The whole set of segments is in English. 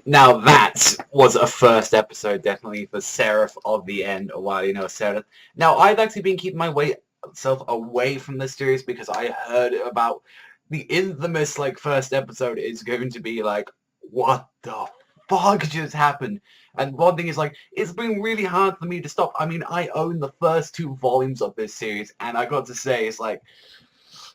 Now that was a first episode, definitely, for Seraph of the End, Owari no Seraph. Now, I've actually been keeping myself away from this series because I heard about the infamous, like, first episode is going to be like, what the fuck just happened? And one thing is, like, it's been really hard for me to stop. I mean, I own the first 2 volumes of this series, and I got to say, it's like,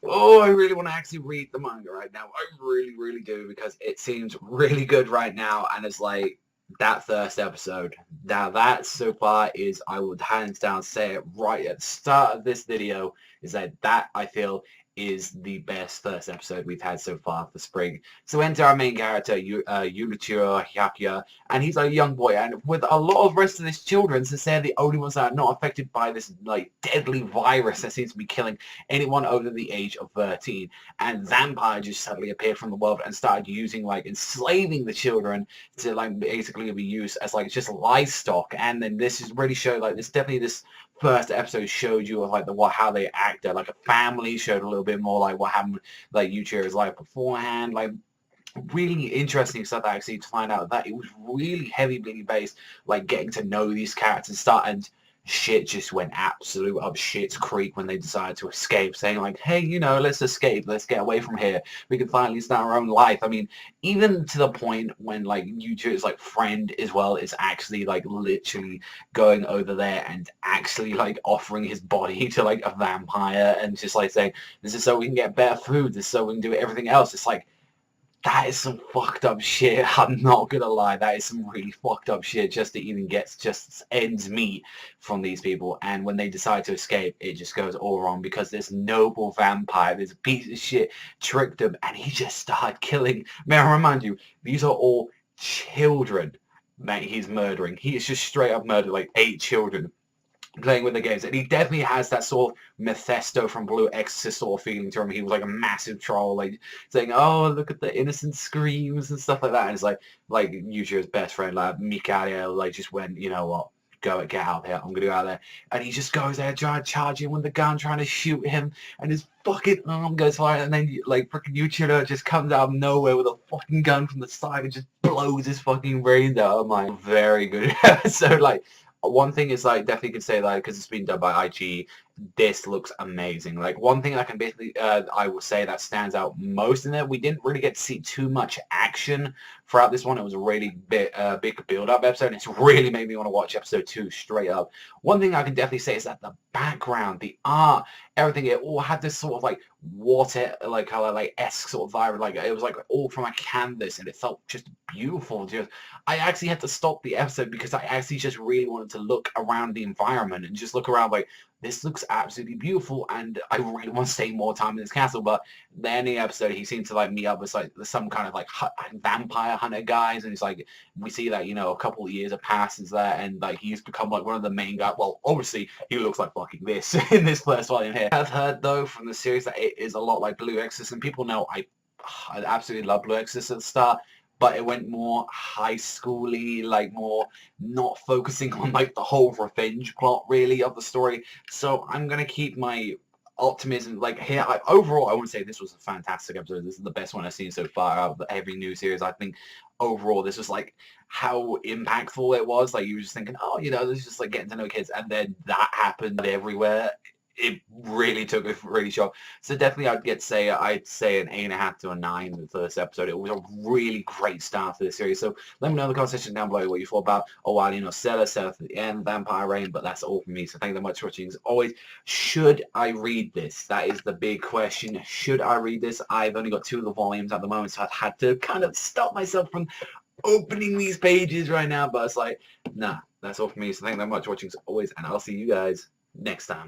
oh, I really want to actually read the manga right now. I really, really do, because it seems really good right now, and it's like that first episode. Now that so far is, I would hands down say it right at the start of this video, is that I feel is the best first episode we've had so far for spring. So enter our main character, Yunichiro Hyakuya, and he's a young boy, and with a lot of rest of his children, since they're the only ones that are not affected by this like deadly virus that seems to be killing anyone over the age of 13. And vampire just suddenly appeared from the world and started using, like, enslaving the children to, like, basically be used as, like, just livestock. And then this is really showed, like, this first episode showed you of, like, how they acted like a family, showed a little bit more like what happened, like, Yuichiro's life beforehand, like, really interesting stuff actually, to find out that it was really heavily based, like, getting to know these characters and shit just went absolute up shit's creek when they decided to escape, saying like, hey, let's escape, let's get away from here, we can finally start our own life. I mean, even to the point when, like, Yuji's, like, friend as well is actually, like, literally going over there and actually, like, offering his body to, like, a vampire, and just, like, saying, this is so we can get better food, this is so we can do everything else. It's like, that is some fucked up shit. I'm not gonna lie, that is some really fucked up shit just to even get just ends meet from these people. And when they decide to escape, it just goes all wrong, because this noble vampire, this piece of shit, tricked him, and he just started killing. May I remind you, these are all children that he's murdering. He is just straight up murdered like 8 children playing with the games, and he definitely has that sort of Mephisto from Blue Exorcist sort of feeling to him. He was like a massive troll, like saying, "Oh, look at the innocent screams" and stuff like that. And it's like Yujiro's best friend, like Mikael, like just went, you know what, get out there. I'm gonna go out there, and he just goes there trying to charge him with the gun, trying to shoot him, and his fucking arm goes fire, and then like freaking Yujiro just comes out of nowhere with a fucking gun from the side and just blows his fucking brains out. I'm like, very good. So like, one thing is, like, definitely can say that because it's been done by IG, this looks amazing. Like, one thing I can basically, I will say that stands out most in it, we didn't really get to see too much action throughout this one. It was a really big build-up episode, and it's really made me want to watch episode 2 straight up. One thing I can definitely say is that the background, the art, everything, it all had this sort of like water, like color, like esque sort of vibe. Like, it was like all from a canvas, and it felt just beautiful. Just, I actually had to stop the episode because I actually just really wanted to look around the environment and just look around like, this looks absolutely beautiful, and I really want to stay more time in this castle. But then the episode, he seemed to like meet up with like some kind of like vampire hunter guys, and it's like, we see that, a couple of years have passed since that, and like he's become like one of the main guys. Well, obviously he looks like fucking this in this first volume here. I've heard though from the series that it is a lot like Blue Exorcist, and people know I absolutely love Blue Exorcist at the start, but it went more high schooly, like more not focusing on like the whole revenge plot really of the story. So I'm gonna keep my optimism like here. Overall, I want to say this was a fantastic episode. This is the best one I've seen so far out of every new series. I think overall this was like how impactful it was. Like, you were just thinking, oh, this is just like getting to know kids, and then that happened everywhere. It really took a really shock. So definitely I'd say an 8.5 to a 9 in the first episode. It was a really great start to the series. So let me know in the comment section down below what you thought about Owari no Seraph at the end, Vampire Reign. But that's all from me. So thank you very much for watching. As always, should I read this? That is the big question. Should I read this? I've only got 2 of the volumes at the moment, so I've had to kind of stop myself from opening these pages right now. But it's like, nah, that's all from me. So thank you very much for watching as always, and I'll see you guys next time.